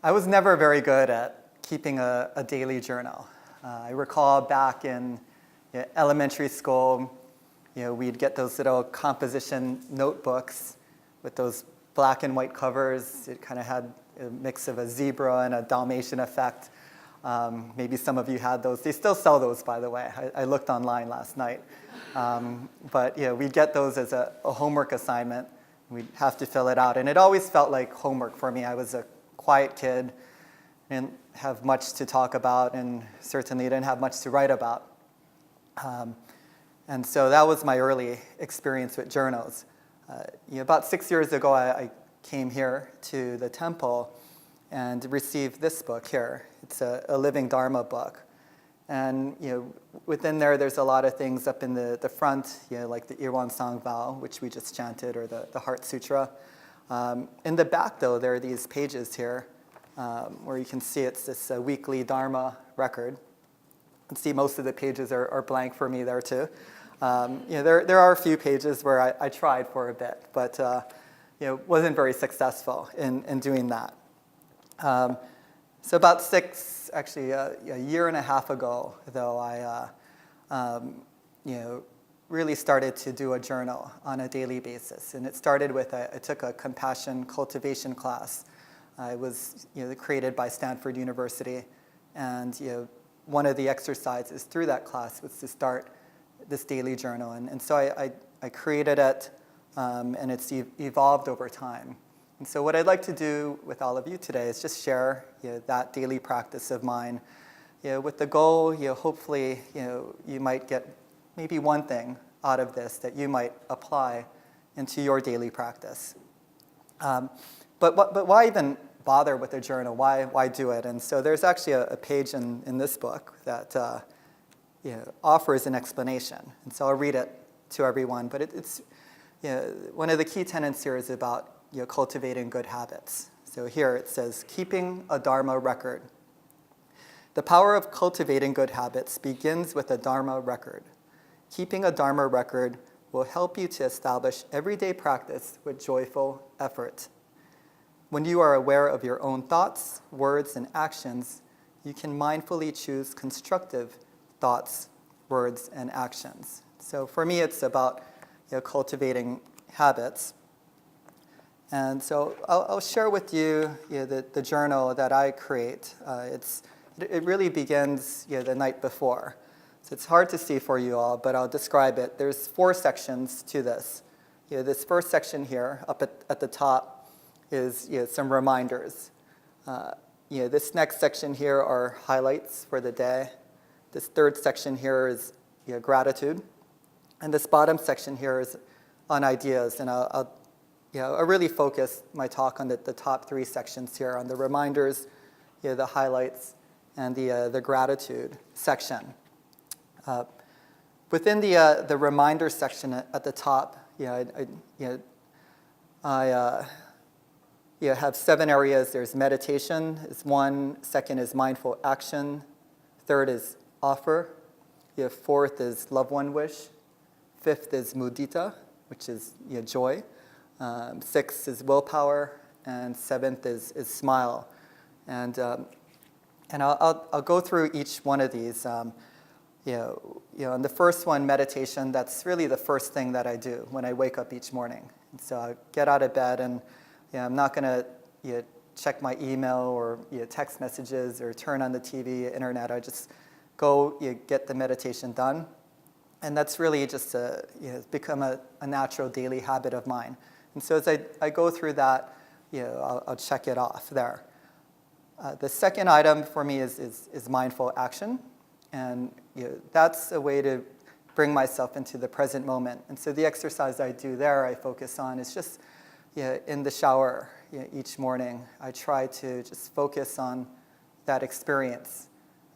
I was never very good at keeping a daily journal. I recall back in elementary school, we'd get those little composition notebooks with those black and white covers. It kind of had a mix of a zebra and a Dalmatian effect. Maybe some of you had those. They still sell those, by the way. I looked online last night. But we'd get those as a homework assignment. We'd have to fill it out. And it always felt like homework for me. I was a quiet kid, didn't have much to talk about, and certainly didn't have much to write about. And so that was my early experience with journals. About 6 years ago, I came here to the temple and received this book here. It's a living Dharma book. And within there's a lot of things up in the front, like the Irwan Sang vow, which we just chanted, or the Heart Sutra. In the back, though, there are these pages here where you can see it's this weekly Dharma record. You can see most of the pages are blank for me there, too. There are a few pages where I tried for a bit, but wasn't very successful in doing that. So about a year and a half ago, though, I really started to do a journal on a daily basis. And it started with, I took a compassion cultivation class. It was created by Stanford University. And one of the exercises through that class was to start this daily journal. And so I created it, and it's evolved over time. And so what I'd like to do with all of you today is just share that daily practice of mine, with the goal, hopefully, you might get maybe one thing out of this that you might apply into your daily practice. But why even bother with a journal? Why do it? And so there's actually a page in this book that offers an explanation. And so I'll read it to everyone. But it's one of the key tenets here is about cultivating good habits. So here it says, keeping a Dharma record. The power of cultivating good habits begins with a Dharma record. Keeping a Dharma record will help you to establish everyday practice with joyful effort. When you are aware of your own thoughts, words, and actions, you can mindfully choose constructive thoughts, words, and actions. So for me, it's about cultivating habits. And so I'll share with you, the journal that I create. It really begins the night before. So it's hard to see for you all, but I'll describe it. There's 4 sections to this. This first section here, up at the top, is some reminders. This next section here are highlights for the day. This third section here is gratitude. And this bottom section here is on ideas. And I really focus my talk on the top 3 sections here, on the reminders, the highlights, and the gratitude section. Within the reminder section at the top, I have 7 areas. There's meditation is 1. Second is mindful action. Third is offer. Fourth is love one wish. Fifth is mudita, which is joy. 6th is willpower, and 7th is smile. And I'll go through each one of these. And the first one, meditation, that's really the first thing that I do when I wake up each morning. And so I get out of bed, and I'm not going to check my email or text messages or turn on the TV, internet. I just go get the meditation done. And that's really just become a natural daily habit of mine. And so as I go through that, I'll check it off there. The second item for me is mindful action. And that's a way to bring myself into the present moment. And so the exercise I do there, I focus on, is just in the shower each morning. I try to just focus on that experience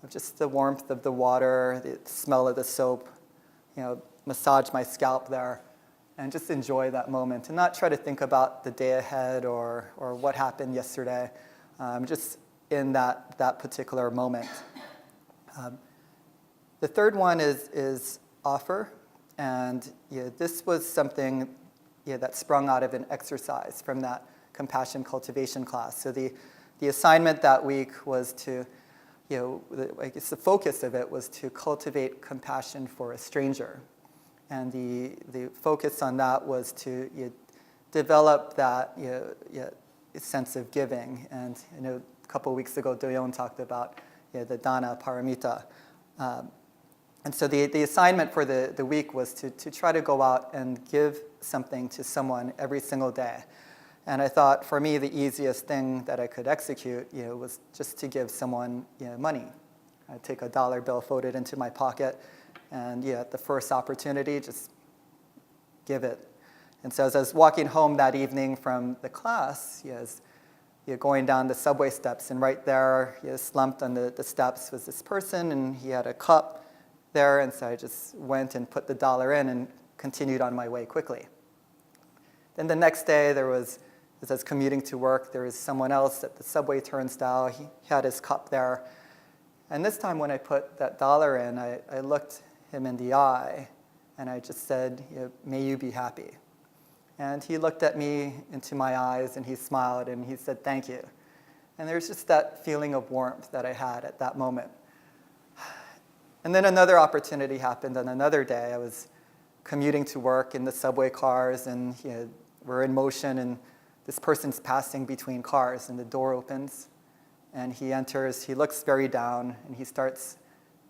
of just the warmth of the water, the smell of the soap, massage my scalp there, and just enjoy that moment and not try to think about the day ahead or what happened yesterday. Just in that particular moment. The third one is offer, and this was something that sprung out of an exercise from that compassion cultivation class. So the the assignment that week was to, I guess the focus of it was to cultivate compassion for a stranger. And the focus on that was to develop that sense of giving. And a couple of weeks ago, Doyon talked about the dana paramita. And so the assignment for the week was to try to go out and give something to someone every single day. And I thought, for me, the easiest thing that I could execute was just to give someone money. I'd take a dollar bill, fold it into my pocket, and at the first opportunity, just give it. And so as I was walking home that evening from the class, going down the subway steps, and right there, slumped on the steps was this person, and he had a cup there, and so I just went and put the dollar in and continued on my way quickly. Then the next day, as I was commuting to work, there was someone else at the subway turnstile. He had his cup there. And this time when I put that dollar in, I looked him in the eye, and I just said, may you be happy. And he looked at me into my eyes, and he smiled, and he said, thank you. And there's just that feeling of warmth that I had at that moment. And then another opportunity happened on another day. I was commuting to work in the subway cars, and we're in motion, and this person's passing between cars, and the door opens, and he enters. He looks very down, and he starts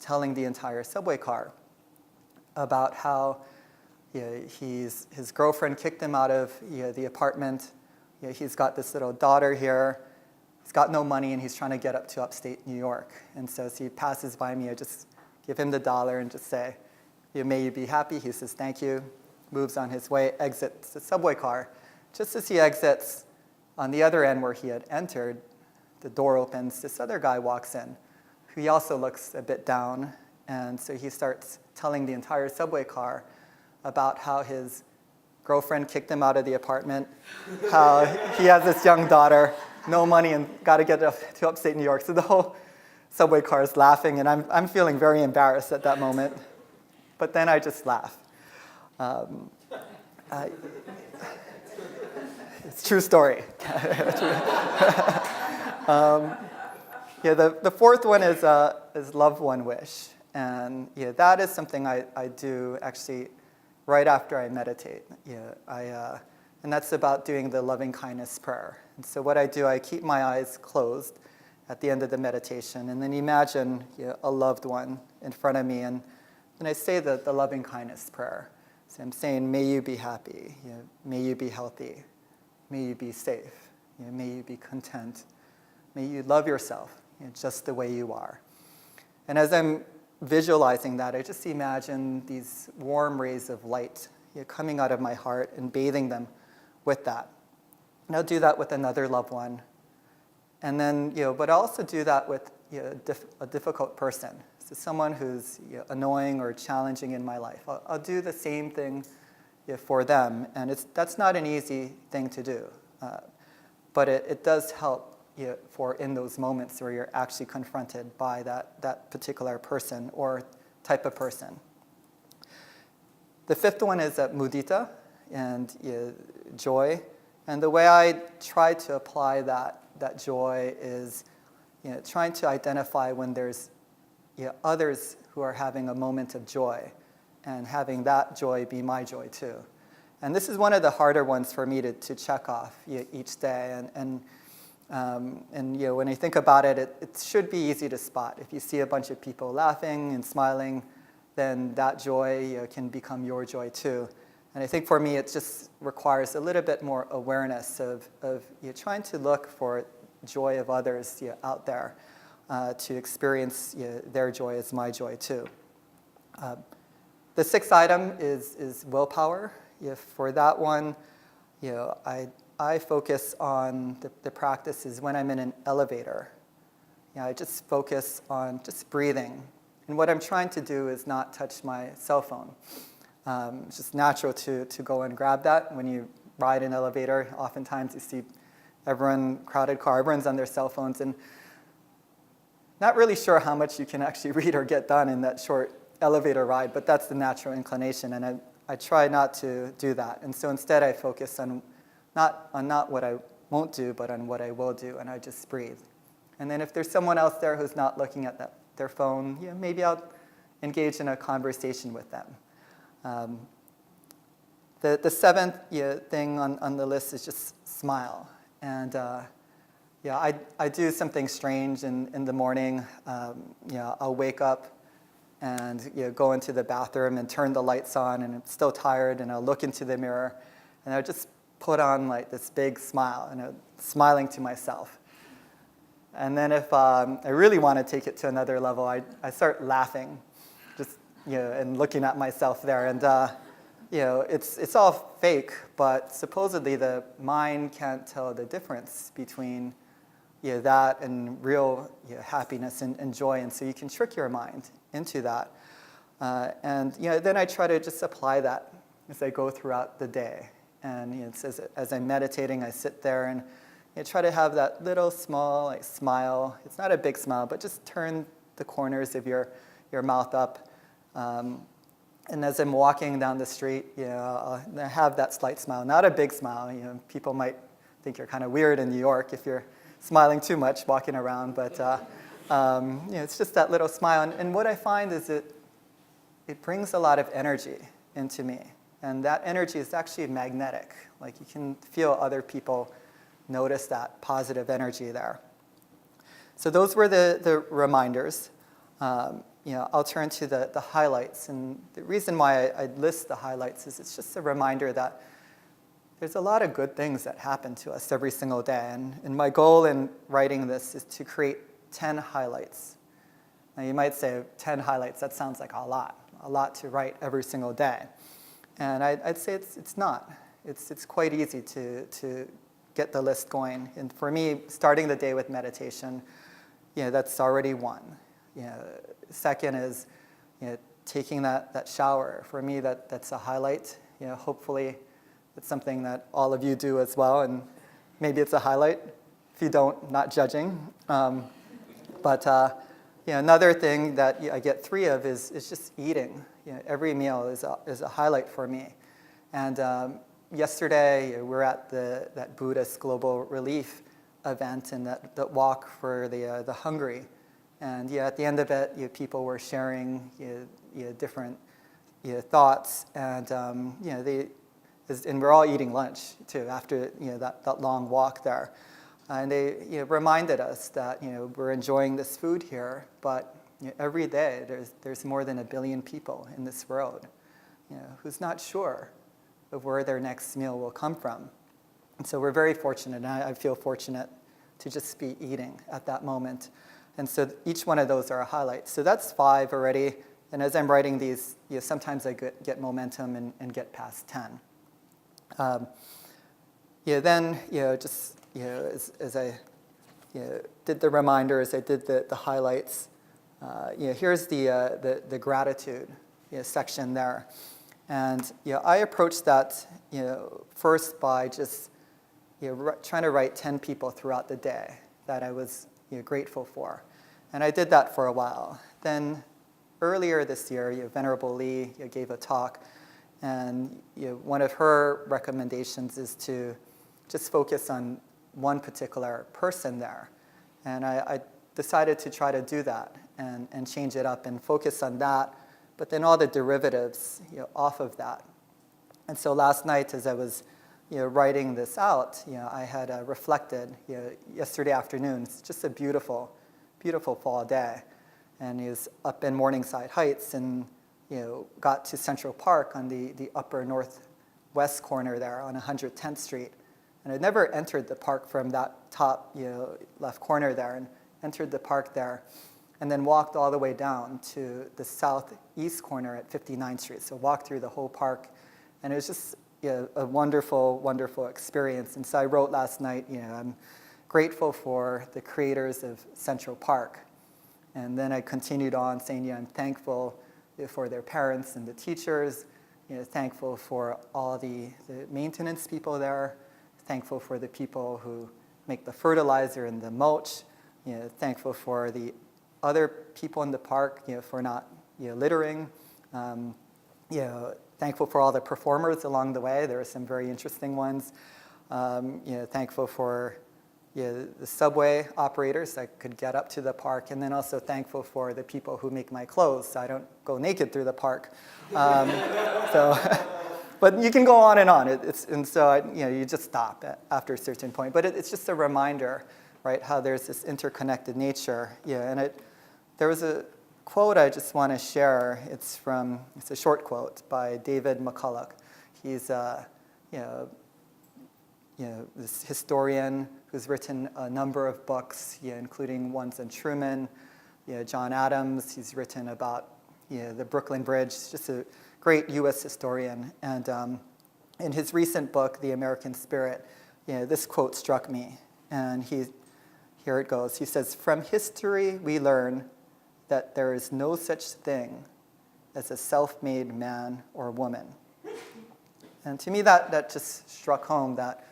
telling the entire subway car about how his girlfriend kicked him out of the apartment. He's got this little daughter here. He's got no money, and he's trying to get up to upstate New York. And so as he passes by me, I just give him the dollar and just say, may you be happy. He says, thank you, moves on his way, exits the subway car. Just as he exits, on the other end where he had entered, the door opens, this other guy walks in, who he also looks a bit down. And so he starts telling the entire subway car about how his girlfriend kicked him out of the apartment, how he has this young daughter, no money, and got to get to upstate New York. So the whole subway car is laughing, and I'm feeling very embarrassed at that moment. But then I just laugh. It's a true story. The fourth one is love one wish. And that is something I do actually right after I meditate. And that's about doing the loving kindness prayer. And so what I do, I keep my eyes closed at the end of the meditation, and then imagine a loved one in front of me, and then I say the loving kindness prayer. So I'm saying, may you be happy, may you be healthy, may you be safe, may you be content, may you love yourself just the way you are. And as I'm visualizing that, I just imagine these warm rays of light coming out of my heart and bathing them with that. And I'll do that with another loved one. And then, but I also do that with a difficult person. So someone who's annoying or challenging in my life. I'll do the same thing for them. And that's not an easy thing to do. But it does help for in those moments where you're actually confronted by that particular person or type of person. The fifth one is mudita, and joy. And the way I try to apply that joy is trying to identify when there's others who are having a moment of joy, and having that joy be my joy too. And this is one of the harder ones for me to check off each day. And when I think about it, it should be easy to spot. If you see a bunch of people laughing and smiling, then that joy can become your joy too. And I think for me, it just requires a little bit more awareness of trying to look for joy of others out there, to experience their joy as my joy too. The sixth item is willpower. For that one, I focus on the practices when I'm in an elevator. I just focus on just breathing. And what I'm trying to do is not touch my cell phone. It's just natural to go and grab that. When you ride an elevator, oftentimes you see crowded car, everyone's on their cell phones, and not really sure how much you can actually read or get done in that short elevator ride, but that's the natural inclination, and I try not to do that. And so instead I focus on not what I won't do, but on what I will do, and I just breathe. And then if there's someone else there who's not looking at their phone, maybe I'll engage in a conversation with them. The seventh thing on the list is just smile. And I do something strange in the morning. I'll wake up and go into the bathroom and turn the lights on, and I'm still tired, and I'll look into the mirror, and I'll just put on like this big smile, and I'm smiling to myself. And then if I really want to take it to another level, I start laughing, just and looking at myself there. And it's all fake, but supposedly the mind can't tell the difference between that and real happiness and joy. And so you can trick your mind into that. And then I try to just apply that as I go throughout the day. And it says, as I'm meditating, I sit there and try to have that little small smile. It's not a big smile, but just turn the corners of your mouth up. And as I'm walking down the street, I have that slight smile, not a big smile. People might think you're kind of weird in New York if you're smiling too much walking around, but it's just that little smile. And what I find is it brings a lot of energy into me, and that energy is actually magnetic. Like you can feel other people notice that positive energy there. So those were the reminders. I'll turn to the highlights, and the reason why I list the highlights is it's just a reminder that there's a lot of good things that happen to us every single day, and my goal in writing this is to create 10 highlights. Now you might say 10 highlights, that sounds like a lot to write every single day. And I'd say it's not. It's quite easy to get the list going. And for me, starting the day with meditation, that's already one. Second is taking that shower. For me, that's a highlight. Hopefully it's something that all of you do as well, and maybe it's a highlight. If you don't, not judging. But another thing that I get 3 of is just eating. Every meal is a highlight for me. And yesterday we were at that Buddhist Global Relief event and that walk for the hungry. And at the end of it, people were sharing different thoughts, and and we're all eating lunch too after that long walk there. And they reminded us that we're enjoying this food here, but every day there's more than 1 billion people in this world who's not sure of where their next meal will come from. And so we're very fortunate, and I feel fortunate to just be eating at that moment. And so each one of those are a highlight. So that's 5 already. And as I'm writing these, sometimes I get momentum and get past 10. Then just as I did the reminders, I did the highlights. Here's the gratitude section there, and I approached that first by just trying to write 10 people throughout the day that I was grateful for, and I did that for a while. Then earlier this year, Venerable Lee gave a talk, and one of her recommendations is to just focus on one particular person there. And I decided to try to do that and change it up and focus on that, but then all the derivatives off of that. And so last night, as I was writing this out, I had reflected yesterday afternoon. It's just a beautiful, beautiful fall day. And he was up in Morningside Heights and got to Central Park on the upper northwest corner there on 110th Street. And I'd never entered the park from that top left corner there, and entered the park there, and then walked all the way down to the southeast corner at 59th Street. So walked through the whole park, and it was just a wonderful, wonderful experience. And so I wrote last night, I'm grateful for the creators of Central Park. And then I continued on saying, I'm thankful for their parents and the teachers, thankful for all the maintenance people there, thankful for the people who make the fertilizer and the mulch, thankful for the other people in the park, for not littering, thankful for all the performers along the way. There were some very interesting ones. Thankful for the subway operators that could get up to the park, and then also thankful for the people who make my clothes so I don't go naked through the park. But you can go on and on. You just stop after a certain point. But it's just a reminder, right, how there's this interconnected nature. There was a quote I just want to share. It's a short quote by David McCulloch. He's this historian who's written a number of books, including ones on Truman, John Adams. He's written about the Brooklyn Bridge. Just a great U.S. historian. And in his recent book, The American Spirit, this quote struck me. And here it goes. He says, "From history we learn that there is no such thing as a self-made man or woman." And to me, that just struck home that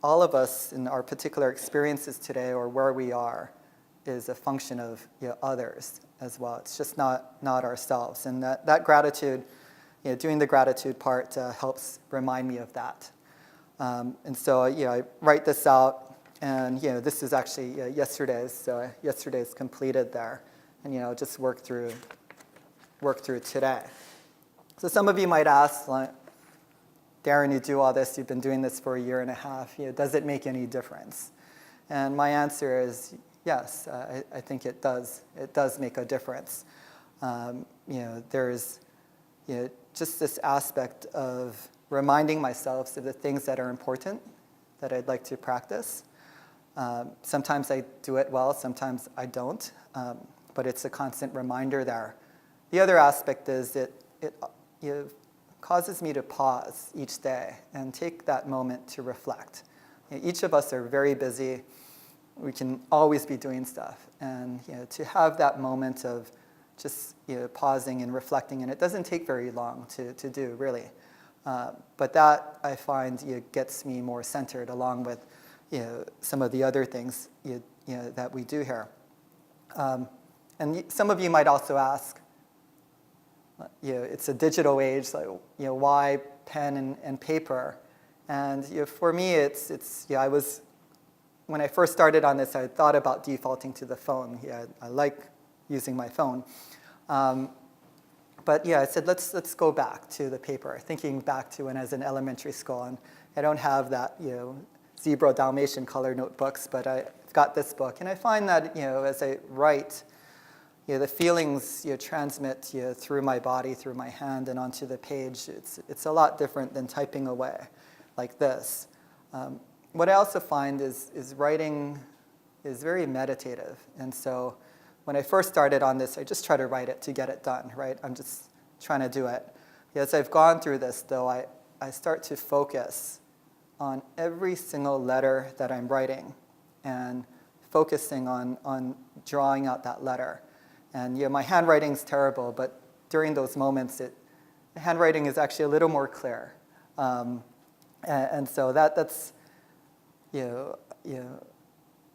all of us in our particular experiences today or where we are is a function of others as well. It's just not ourselves. And that gratitude, doing the gratitude part helps remind me of that. And so I write this out, and this is actually yesterday's. So yesterday's completed there, and just work through today. So some of you might ask, like, Darin, you do all this, you've been doing this for a year and a half, does it make any difference? And my answer is yes, I think it does. It does make a difference. There's just this aspect of reminding myself of the things that are important that I'd like to practice. Sometimes I do it well, sometimes I don't, but it's a constant reminder there. The other aspect is it causes me to pause each day and take that moment to reflect. Each of us are very busy. We can always be doing stuff. And to have that moment of just pausing and reflecting, and it doesn't take very long to do, really. But that, I find, gets me more centered along with some of the other things that we do here. And some of you might also ask, it's a digital age, so why pen and paper? And for me, when I first started on this, I thought about defaulting to the phone. I like using my phone. But I said, let's go back to the paper, thinking back to when I was in elementary school. And I don't have that, zebra Dalmatian color notebooks, but I've got this book. And I find that, as I write, the feelings transmit through my body, through my hand, and onto the page. It's a lot different than typing away like this. What I also find is writing is very meditative. And so when I first started on this, I just try to write it to get it done, right? I'm just trying to do it. As I've gone through this, though, I start to focus on every single letter that I'm writing and focusing on drawing out that letter. And my handwriting's terrible, but during those moments, the handwriting is actually a little more clear. And so that's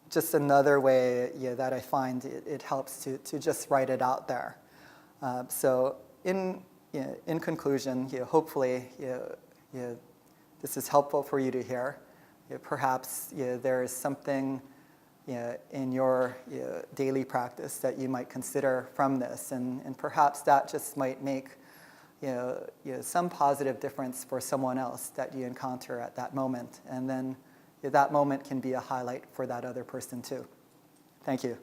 just another way that I find it helps to just write it out there. So in conclusion, hopefully this is helpful for you to hear. Perhaps there is something in your daily practice that you might consider from this, and perhaps that just might make some positive difference for someone else that you encounter at that moment, and then that moment can be a highlight for that other person too. Thank you.